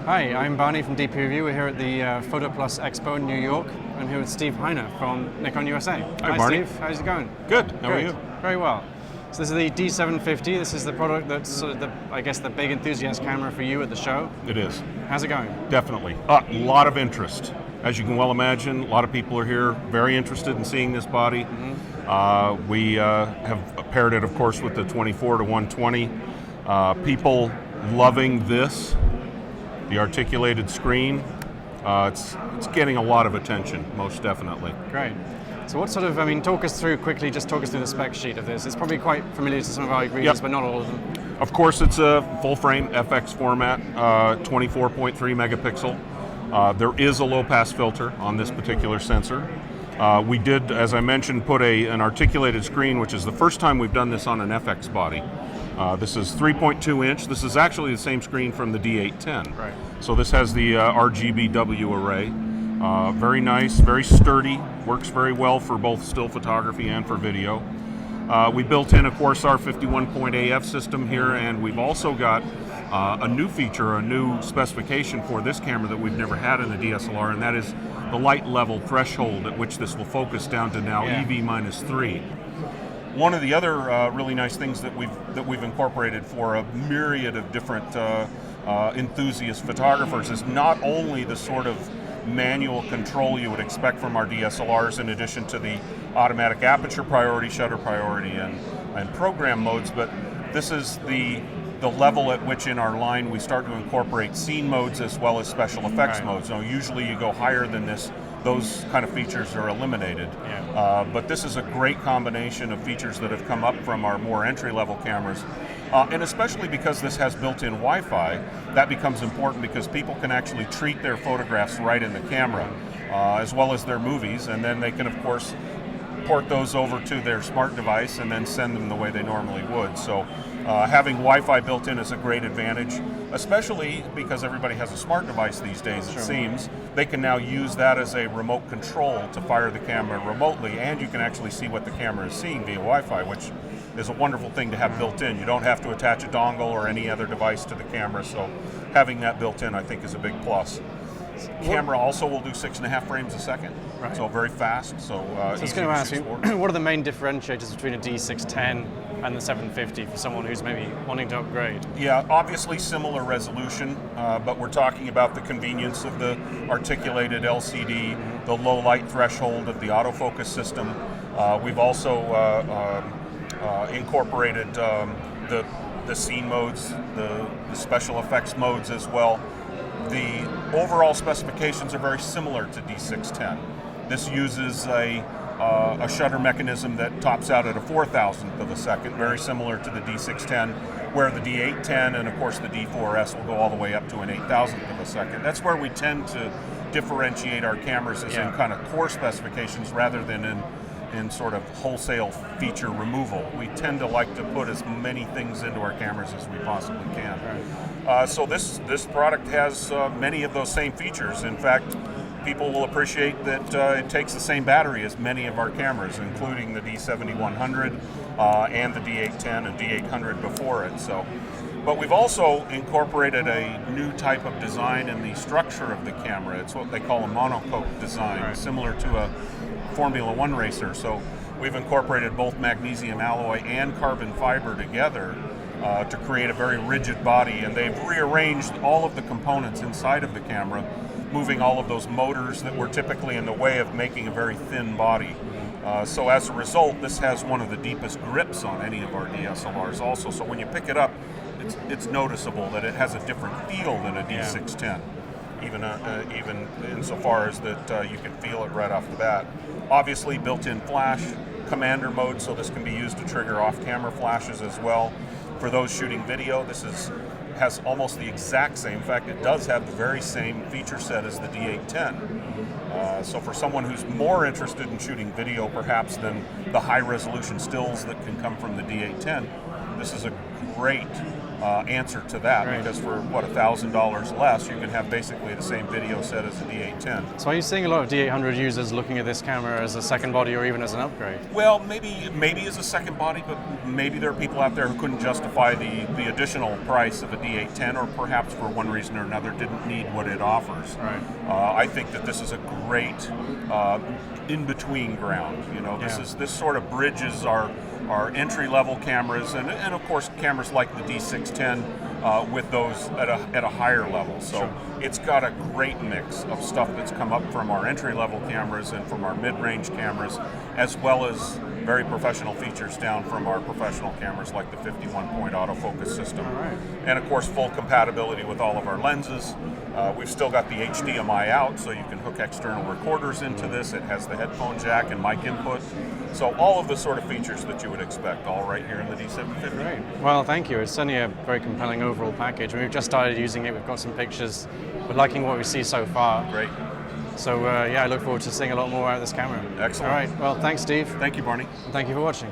Hi, I'm Barney from DPReview. We're here at the PhotoPlus Expo in New York. I'm here with Steve Heiner from Nikon USA. Hi Barney. Steve, how's it going? Good. How are you? Very well. So this is the D750. This is the product that's sort of I guess the big enthusiast camera for you at the show. It is. How's it going? Definitely. A lot of interest. As you can well imagine, a lot of people are here very interested in seeing this body. Mm-hmm. We have paired it, of course, with the 24 to 120. People loving this. The articulated screen, it's getting a lot of attention, most definitely. Great. So what sort of, talk us through quickly, just talk us through the spec sheet of this. It's probably quite familiar to some of our readers, but not all of them. Of course, it's a full-frame FX format, 24.3 megapixel. There is a low-pass filter on this particular sensor. We did, as I mentioned, put an articulated screen, which is the first time we've done this on an FX body. This is 3.2 inch. This is actually the same screen from the D810. Right. So this has the RGBW array. Very nice, very sturdy, works very well for both still photography and for video. We built in, of course, our 51-point AF system here, and we've also got a new feature, a new specification for this camera that we've never had in the DSLR, and that is the light level threshold at which this will focus down to now EV-3. One of the other really nice things that we've incorporated for a myriad of different enthusiast photographers is not only the sort of manual control you would expect from our DSLRs, in addition to the automatic aperture priority, shutter priority, and program modes, but this is the level at which in our line we start to incorporate scene modes as well as special effects modes. Now, usually you go higher than this, those kind of features are eliminated. But this is a great combination of features that have come up from our more entry-level cameras. And especially because this has built-in Wi-Fi, that becomes important because people can actually treat their photographs right in the camera, as well as their movies, and then they can, of course, port those over to their smart device and then send them the way they normally would. So having Wi-Fi built in is a great advantage, especially because everybody has a smart device these days, it seems. They can now use that as a remote control to fire the camera remotely, and you can actually see what the camera is seeing via Wi-Fi, which is a wonderful thing to have built in. You don't have to attach a dongle or any other device to the camera, so having that built in I think is a big plus. Camera also will do 6.5 frames a second, so very fast. So I was going to ask you, what are the main differentiators between a D610 and the 750 for someone who's maybe wanting to upgrade? Yeah, obviously similar resolution, but we're talking about the convenience of the articulated LCD, the low light threshold of the autofocus system. We've also incorporated the scene modes, the special effects modes as well. The overall specifications are very similar to D610. This uses a shutter mechanism that tops out at a 4,000th of a second, very similar to the D610, where the D810 and of course the D4S will go all the way up to an 8,000th of a second. That's where we tend to differentiate our cameras, is in kind of core specifications rather than in sort of wholesale feature removal. We tend to like to put as many things into our cameras as we possibly can. So this product has many of those same features. In fact, people will appreciate that it takes the same battery as many of our cameras, including the D7100 and the D810 and D800 before it. So, but we've also incorporated a new type of design in the structure of the camera. It's what they call a monocoque design, similar to a Formula One racer. So we've incorporated both magnesium alloy and carbon fiber together to create a very rigid body, and they've rearranged all of the components inside of the camera, moving all of those motors that were typically in the way of making a very thin body. So as a result, this has one of the deepest grips on any of our DSLRs also. So when you pick it up, it's noticeable that it has a different feel than a D610. Even insofar as that you can feel it right off the bat. Obviously built-in flash, commander mode, so this can be used to trigger off-camera flashes as well. For those shooting video, this has almost the exact same, in fact it does have the very same feature set as the D810. So for someone who's more interested in shooting video perhaps than the high-resolution stills that can come from the D810, this is a great answer to that, because for what, $1,000 less, you can have basically the same video set as a D810. So are you seeing a lot of D800 users looking at this camera as a second body or even as an upgrade? Well, maybe as a second body, but maybe there are people out there who couldn't justify the additional price of a D810, or perhaps for one reason or another didn't need what it offers. Right. I think that this is a great in-between ground. You know, this sort of bridges our entry-level cameras, and of course cameras like the D610 with those at a higher level. So it's got a great mix of stuff that's come up from our entry-level cameras and from our mid-range cameras, as well as very professional features down from our professional cameras like the 51-point autofocus system. And of course full compatibility with all of our lenses. We've still got the HDMI out, so you can hook external recorders into this. It has the headphone jack and mic input. So all of the sort of features that you would expect, all right here in the D750. Great. Well, thank you. It's certainly a very compelling overall package. We've just started using it. We've got some pictures. We're liking what we see so far. Great. So yeah, I look forward to seeing a lot more out of this camera. Excellent. All right. Well, thanks, Steve. Thank you, Barney. And thank you for watching.